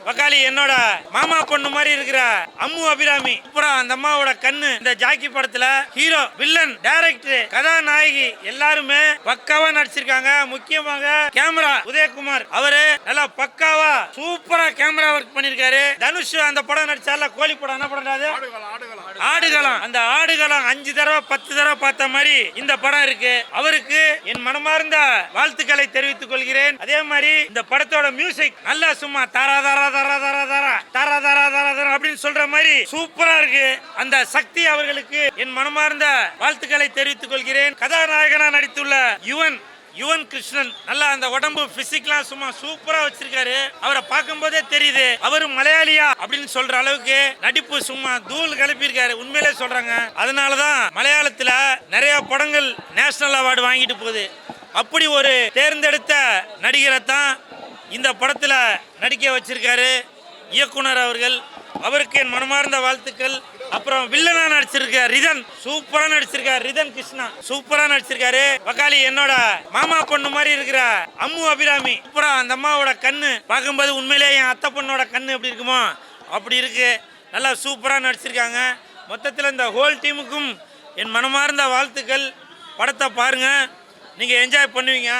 வக்காலி என்னோட மாமா பொண்ணு மாதிரி இருக்கிற அம்மு அபிராமி. அப்புறம் அந்த அம்மாவோட கண்ணு இந்த ஜாக்கி படத்துல ஹீரோ, வில்லன், டைரக்டர், கதாநாயகி எல்லாருமே பக்காவா நடிச்சிருக்காங்க. முக்கியமாக கேமரா உதயகுமார் அவரு நல்லா பக்காவா சூப்பரா கேமரா ஒர்க் பண்ணிருக்காரு. தனுஷ் அந்த படம் நடிச்சால கோழி படம், என்ன படம் அது? ஆடுகளம். அந்த ஆடுகளம் 5 தடவை 10 தடவை பார்த்த மாதிரி இந்த படம் இருக்கு. அவருக்கு என் மனமார்ந்த வாழ்த்துக்களை தெரிவித்துக் கொள்கிறேன். அதே மாதிரி இந்த படத்தோட மியூசிக் நல்லா சும்மா தாரா தாரா தாரா தாரா தாரா தாரா தாரா தாரா தாரா அப்படின்னு சொல்ற மாதிரி சூப்பரா இருக்கு. அந்த சக்தி அவர்களுக்கு என் மனமார்ந்த வாழ்த்துக்களை தெரிவித்துக் கொள்கிறேன். கதாநாயகனா நடித்துள்ள யுவன் கிருஷ்ணன் நல்லா அந்த உடம்பு பிசிக்லாம் சும்மா சூப்பரா வச்சிருக்காரு. அவரை பார்க்கும் போதே தெரியுது அவரு மலையாளியா அப்படின்னு சொல்ற அளவுக்கு நடிப்பு சும்மா தூள் கிளப்பியிருக்காரு. உண்மையிலே சொல்றாங்க. அதனாலதான் மலையாளத்துல நிறைய படங்கள் நேஷனல் அவார்டு வாங்கிட்டு போகுது. அப்படி ஒரு தேர்ந்தெடுத்த நடிகரை தான் இந்த படத்துல நடிக்க வச்சிருக்காரு இயக்குனர் அவர்கள். அவருக்கு என் மனமார்ந்த வாழ்த்துக்கள். அப்புறம் வில்லனா நடிச்சிருக்காரு ரிதன், சூப்பரா நடிச்சிருக்காரு. ரிதன் கிருஷ்ணா சூப்பரா நடிச்சிருக்காரு. வக்காலி என்னோட மாமா பொண்ணு மாதிரி இருக்கிற அம்மு அபிராமி. அப்புறம் அந்த அம்மாவோட கண்ணு பார்க்கும்போது உண்மையிலேயே என் அத்தை பொண்ணோட கண்ணு எப்படி இருக்குமோ அப்படி இருக்கு. நல்லா சூப்பரா நடிச்சிருக்காங்க. மொத்தத்தில் இந்த ஹோல் டீமுக்கும் என் மனமார்ந்த வாழ்த்துக்கள். படத்தை பாருங்க, நீங்க என்ஜாய் பண்ணுவீங்க.